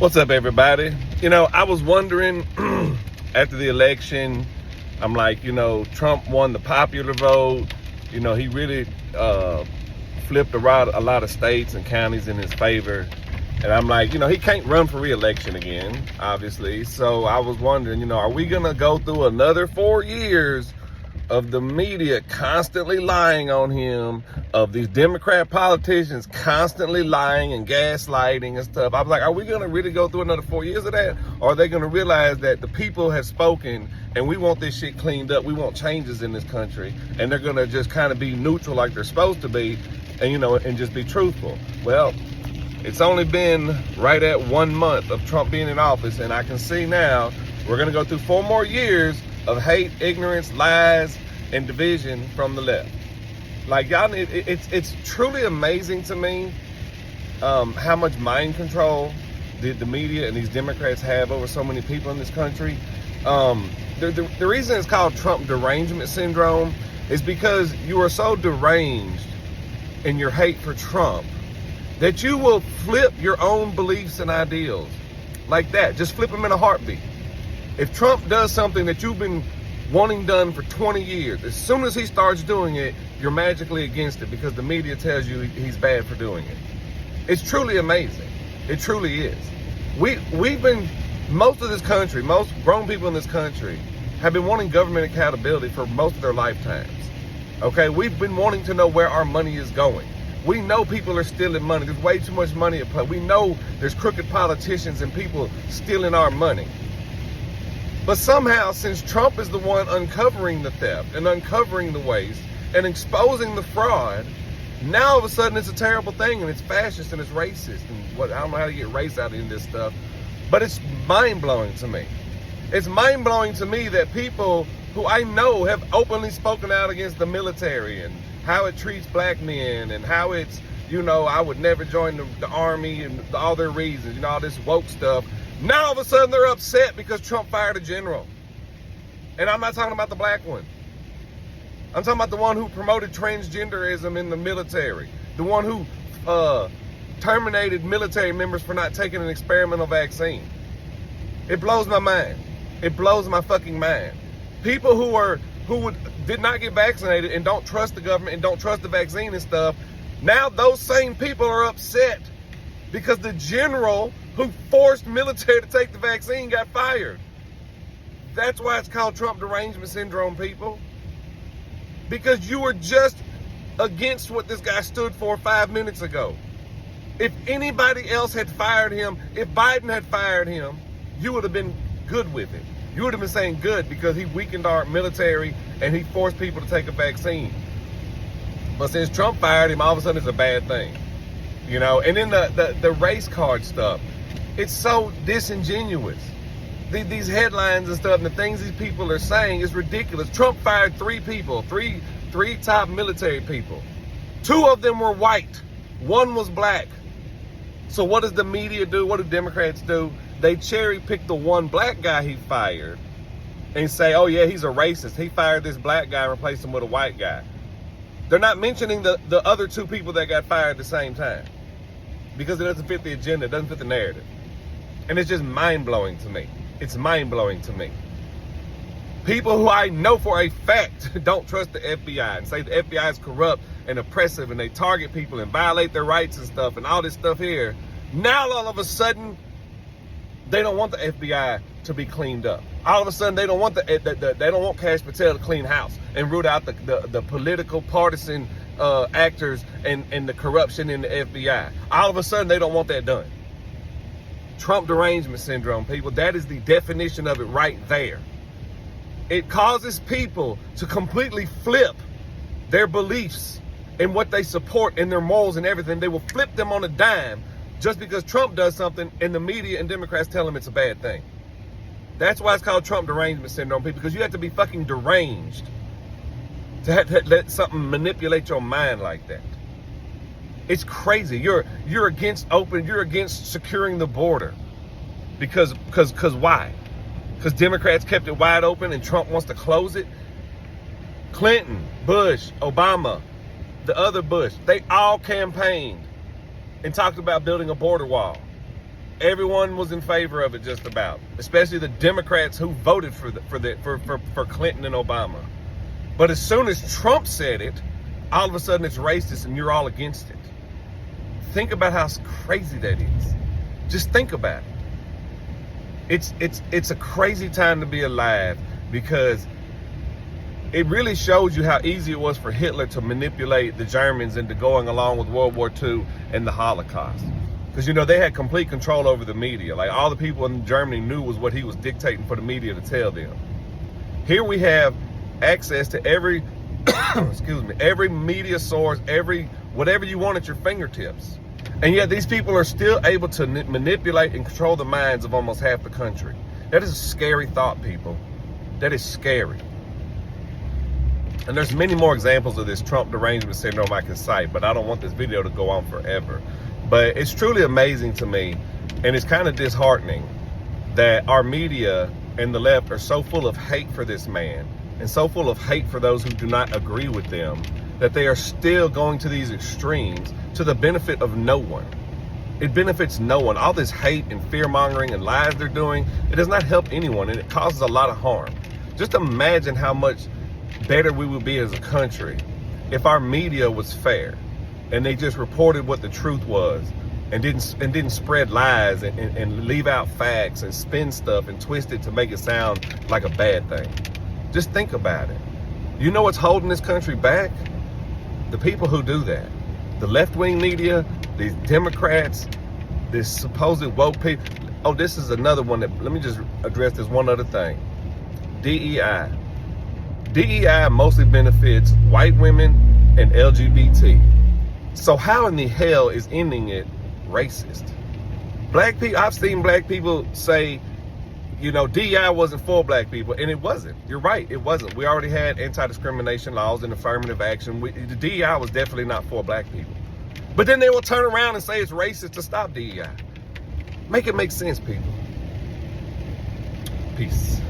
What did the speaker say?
What's up, everybody? I was wondering after the election, I'm like, Trump won the popular vote. He really flipped a lot of states and counties in his favor. And I'm like, he can't run for re-election again, obviously. So I was wondering, are we going to go through another 4 years of the media constantly lying on him, of these Democrat politicians constantly lying and gaslighting and stuff? I was like, are we going to really go through another 4 years of that? Or are they going to realize that the people have spoken and we want this shit cleaned up? We want changes in this country. And they're going to just kind of be neutral like they're supposed to be and, and just be truthful. Well, it's only been right at 1 month of Trump being in office. And I can see now we're going to go through 4 more years of hate, ignorance, lies, and division from the left. Like, y'all, it's truly amazing to me how much mind control the media and these Democrats have over so many people in this country. The reason it's called Trump Derangement Syndrome is because you are so deranged in your hate for Trump that you will flip your own beliefs and ideals like that. Just flip them in a heartbeat. If Trump does something that you've been wanting done for 20 years, as soon as he starts doing it, you're magically against it because the media tells you he's bad for doing it. It's truly amazing. It truly is. Most of this country, most grown people in this country have been wanting government accountability for most of their lifetimes. Okay, we've been wanting to know where our money is going. We know people are stealing money. There's way too much money at play. We know there's crooked politicians and people stealing our money. But somehow, since Trump is the one uncovering the theft and uncovering the waste and exposing the fraud, now all of a sudden it's a terrible thing and it's fascist and it's racist and I don't know how to get race out in this stuff, but it's mind-blowing to me. It's mind-blowing to me that people who I know have openly spoken out against the military and how it treats black men and how it's, I would never join the army and all their reasons, all this woke stuff. Now all of a sudden they're upset because Trump fired a general. And I'm not talking about the black one. I'm talking about the one who promoted transgenderism in the military. The one who terminated military members for not taking an experimental vaccine. It blows my mind. It blows my fucking mind. People who did not get vaccinated and don't trust the government and don't trust the vaccine and stuff, now those same people are upset because the general who forced military to take the vaccine got fired. That's why it's called Trump Derangement Syndrome, people. Because you were just against what this guy stood for 5 minutes ago. If anybody else had fired him, if Biden had fired him, you would have been good with it. You would have been saying good because he weakened our military and he forced people to take a vaccine. But since Trump fired him, all of a sudden it's a bad thing. And then the race card stuff. It's so disingenuous. These headlines and stuff and the things these people are saying is ridiculous. Trump fired 3 people, three top military people. 2 of them were white. 1 was black. So what does the media do? What do Democrats do? They cherry pick the one black guy he fired and say, oh yeah, he's a racist. He fired this black guy and replaced him with a white guy. They're not mentioning the other 2 people that got fired at the same time because it doesn't fit the agenda, it doesn't fit the narrative. And it's just mind-blowing to me. It's mind-blowing to me. People who I know for a fact don't trust the FBI and say the FBI is corrupt and oppressive and they target people and violate their rights and stuff and all this stuff here. Now all of a sudden, they don't want the FBI to be cleaned up. All of a sudden, they don't want they don't want Kash Patel to clean house and root out the political partisan actors and the corruption in the FBI. All of a sudden, they don't want that done. Trump Derangement Syndrome, people. That is the definition of it right there. It causes people to completely flip their beliefs and what they support and their morals and everything. They will flip them on a dime just because Trump does something and the media and Democrats tell him it's a bad thing. That's why it's called Trump Derangement Syndrome, people, because you have to be fucking deranged to let something manipulate your mind like that. It's crazy. You're against securing the border. Because why? Because Democrats kept it wide open and Trump wants to close it? Clinton, Bush, Obama, the other Bush, they all campaigned and talked about building a border wall. Everyone was in favor of it, just about, especially the Democrats who voted for Clinton and Obama. But as soon as Trump said it, all of a sudden it's racist and you're all against it. Think about how crazy that is. Just think about it. It's a crazy time to be alive, because it really shows you how easy it was for Hitler to manipulate the Germans into going along with World War II and the Holocaust. Because, you know, they had complete control over the media. Like, all the people in Germany knew was what he was dictating for the media to tell them. Here we have access to every, every media source, whatever you want at your fingertips. And yet these people are still able to manipulate and control the minds of almost half the country. That is a scary thought, people. That is scary. And there's many more examples of this Trump derangement syndrome I can cite, but I don't want this video to go on forever. But it's truly amazing to me, and it's kind of disheartening, that our media and the left are so full of hate for this man, and so full of hate for those who do not agree with them, that they are still going to these extremes to the benefit of no one. It benefits no one. All this hate and fear-mongering and lies they're doing, it does not help anyone, and it causes a lot of harm. Just imagine how much better we would be as a country if our media was fair and they just reported what the truth was, and didn't spread lies and leave out facts and spin stuff and twist it to make it sound like a bad thing. Just think about it. You know what's holding this country back? The people who do that. The left-wing media, these Democrats, this supposed woke people. Oh, this is another one that, let me just address this one other thing. DEI. DEI mostly benefits white women and LGBT. So how in the hell is ending it racist? Black people, I've seen black people say, you know, DEI wasn't for black people, and it wasn't. You're right, it wasn't. We already had anti-discrimination laws and affirmative action. The DEI was definitely not for black people. But then they will turn around and say it's racist to stop DEI. Make it make sense, people. Peace.